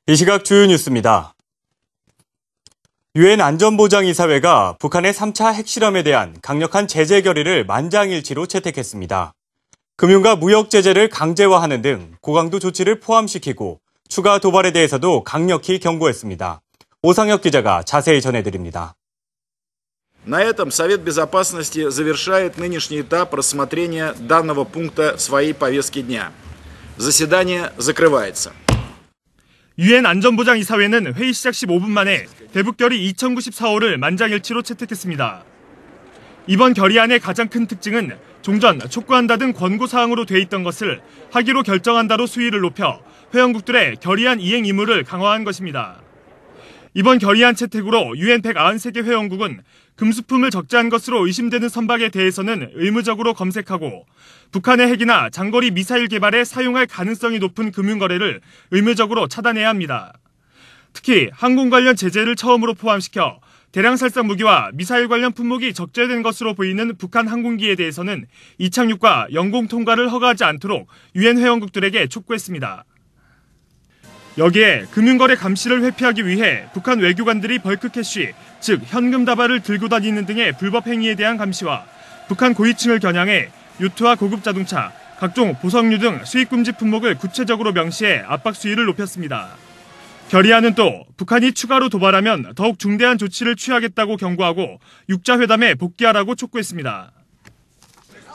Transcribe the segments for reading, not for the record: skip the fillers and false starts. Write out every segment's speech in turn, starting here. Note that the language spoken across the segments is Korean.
이 시각 주요 뉴스입니다. 유엔 안전보장이사회가 북한의 3차 핵실험에 대한 강력한 제재 결의를 만장일치로 채택했습니다. 금융과 무역 제재를 강제화하는 등 고강도 조치를 포함시키고 추가 도발에 대해서도 강력히 경고했습니다. 오상혁 기자가 자세히 전해드립니다. На этом Совет Безопасности завершает нынешний этап рассмотрения данного пункта своей повестки дня. Заседание закрывается. 유엔 안전보장이사회는 회의 시작 15분 만에 대북 결의 2094호를 만장일치로 채택했습니다. 이번 결의안의 가장 큰 특징은 종전, 촉구한다 등 권고사항으로 돼 있던 것을 하기로 결정한다로 수위를 높여 회원국들의 결의안 이행 의무를 강화한 것입니다. 이번 결의안 채택으로 유엔 193개 회원국은 금수품을 적재한 것으로 의심되는 선박에 대해서는 의무적으로 검색하고 북한의 핵이나 장거리 미사일 개발에 사용할 가능성이 높은 금융거래를 의무적으로 차단해야 합니다. 특히 항공 관련 제재를 처음으로 포함시켜 대량 살상 무기와 미사일 관련 품목이 적재된 것으로 보이는 북한 항공기에 대해서는 이착륙과 영공 통과를 허가하지 않도록 유엔 회원국들에게 촉구했습니다. 여기에 금융거래 감시를 회피하기 위해 북한 외교관들이 벌크 캐시, 즉 현금 다발을 들고 다니는 등의 불법 행위에 대한 감시와 북한 고위층을 겨냥해 요트와 고급 자동차, 각종 보석류 등 수입금지 품목을 구체적으로 명시해 압박 수위를 높였습니다. 결의안은 또 북한이 추가로 도발하면 더욱 중대한 조치를 취하겠다고 경고하고 육자회담에 복귀하라고 촉구했습니다.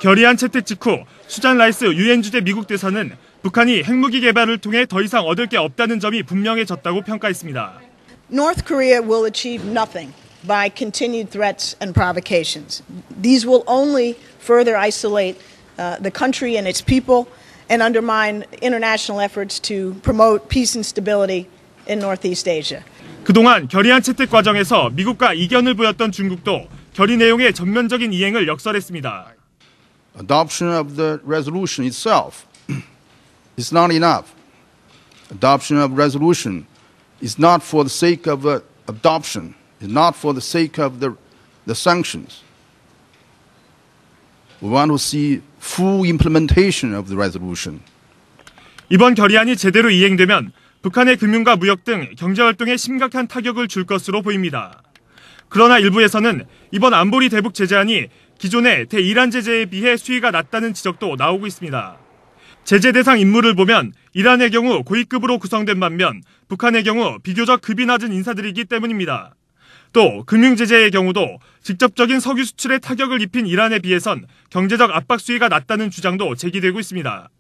결의안 채택 직후 수잔 라이스 유엔 주재 미국 대사는 북한이 핵무기 개발을 통해 더 이상 얻을 게 없다는 점이 분명해졌다고 평가했습니다. North Korea will achieve nothing by continued threats and provocations. These will only further isolate the country and its people and undermine international efforts to promote peace and stability in Northeast Asia. 그동안 결의안 채택 과정에서 미국과 이견을 보였던 중국도 결의 내용의 전면적인 이행을 역설했습니다. Adoption of the resolution itself is not enough. Adoption of resolution is not for the sake of adoption. It's not for the sake of the sanctions. We want to see full implementation of the resolution. 이번 결의안이 제대로 이행되면 북한의 금융과 무역 등 경제활동에 심각한 타격을 줄 것으로 보입니다. 그러나 일부에서는 이번 안보리 대북 제재안이 기존의 대이란 제재에 비해 수위가 낮다는 지적도 나오고 있습니다. 제재 대상 인물을 보면 이란의 경우 고위급으로 구성된 반면 북한의 경우 비교적 급이 낮은 인사들이기 때문입니다. 또 금융제재의 경우도 직접적인 석유 수출에 타격을 입힌 이란에 비해선 경제적 압박 수위가 낮다는 주장도 제기되고 있습니다.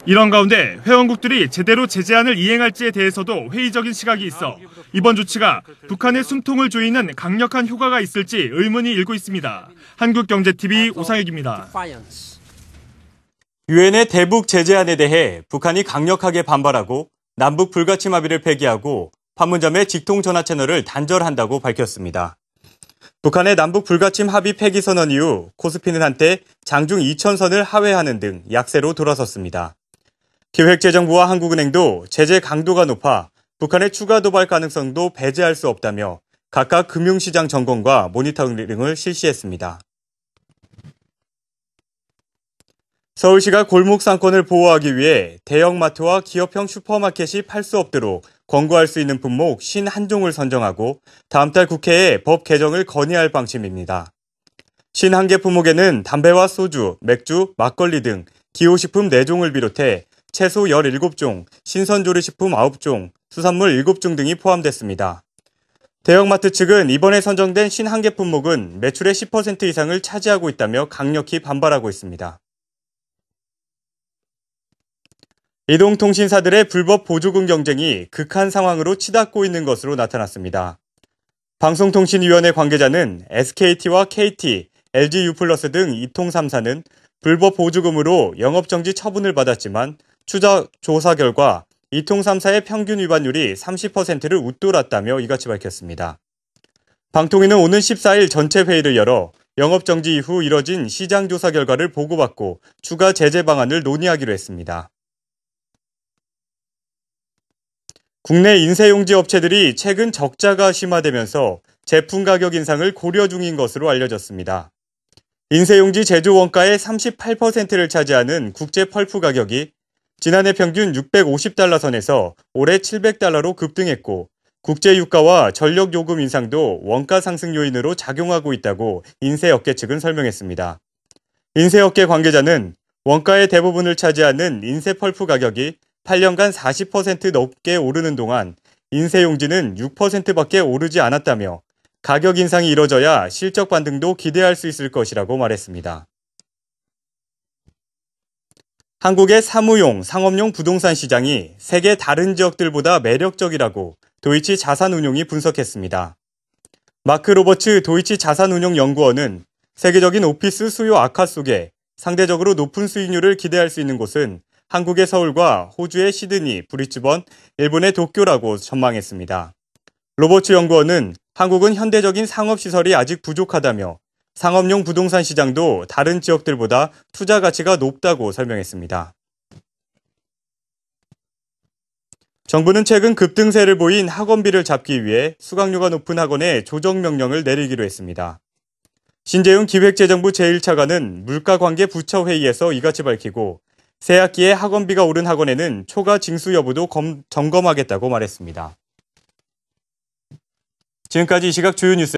이런 가운데 회원국들이 제대로 제재안을 이행할지에 대해서도 회의적인 시각이 있어 이번 조치가 북한의 숨통을 조이는 강력한 효과가 있을지 의문이 일고 있습니다. 한국경제TV 오상혁입니다. 유엔의 대북 제재안에 대해 북한이 강력하게 반발하고 남북 불가침 합의를 폐기하고 판문점의 직통 전화 채널을 단절한다고 밝혔습니다. 북한의 남북 불가침 합의 폐기 선언 이후 코스피는 한때 장중 2,000선을 하회하는 등 약세로 돌아섰습니다. 기획재정부와 한국은행도 제재 강도가 높아 북한의 추가 도발 가능성도 배제할 수 없다며 각각 금융시장 점검과 모니터링을 실시했습니다. 서울시가 골목 상권을 보호하기 위해 대형마트와 기업형 슈퍼마켓이 팔 수 없도록 권고할 수 있는 품목 51종을 선정하고 다음 달 국회에 법 개정을 건의할 방침입니다. 51개 품목에는 담배와 소주, 맥주, 막걸리 등 기호식품 4종을 비롯해 채소 17종, 신선조리식품 9종, 수산물 7종 등이 포함됐습니다. 대형마트 측은 이번에 선정된 51개 품목은 매출의 10% 이상을 차지하고 있다며 강력히 반발하고 있습니다. 이동통신사들의 불법 보조금 경쟁이 극한 상황으로 치닫고 있는 것으로 나타났습니다. 방송통신위원회 관계자는 SKT와 KT, LGU+ 등 이통 3사는 불법 보조금으로 영업정지 처분을 받았지만 추적 조사 결과 이통 3사의 평균 위반율이 30%를 웃돌았다며 이같이 밝혔습니다. 방통위는 오는 14일 전체 회의를 열어 영업정지 이후 이뤄진 시장조사 결과를 보고받고 추가 제재 방안을 논의하기로 했습니다. 국내 인쇄용지 업체들이 최근 적자가 심화되면서 제품 가격 인상을 고려 중인 것으로 알려졌습니다. 인쇄용지 제조 원가의 38%를 차지하는 국제 펄프 가격이 지난해 평균 650달러 선에서 올해 700달러로 급등했고 국제 유가와 전력 요금 인상도 원가 상승 요인으로 작용하고 있다고 인쇄업계 측은 설명했습니다. 인쇄업계 관계자는 원가의 대부분을 차지하는 인쇄 펄프 가격이 8년간 40% 넘게 오르는 동안 인쇄용지는 6%밖에 오르지 않았다며 가격 인상이 이뤄져야 실적 반등도 기대할 수 있을 것이라고 말했습니다. 한국의 사무용, 상업용 부동산 시장이 세계 다른 지역들보다 매력적이라고 도이치 자산운용이 분석했습니다. 마크 로버츠 도이치 자산운용연구원은 세계적인 오피스 수요 악화 속에 상대적으로 높은 수익률을 기대할 수 있는 곳은 한국의 서울과 호주의 시드니, 브리즈번, 일본의 도쿄라고 전망했습니다. 로버츠 연구원은 한국은 현대적인 상업시설이 아직 부족하다며 상업용 부동산 시장도 다른 지역들보다 투자 가치가 높다고 설명했습니다. 정부는 최근 급등세를 보인 학원비를 잡기 위해 수강료가 높은 학원에 조정명령을 내리기로 했습니다. 신재윤 기획재정부 제1차관은 물가관계부처회의에서 이같이 밝히고 새 학기에 학원비가 오른 학원에는 초과 징수 여부도 점검하겠다고 말했습니다. 지금까지 이 시각 주요 뉴스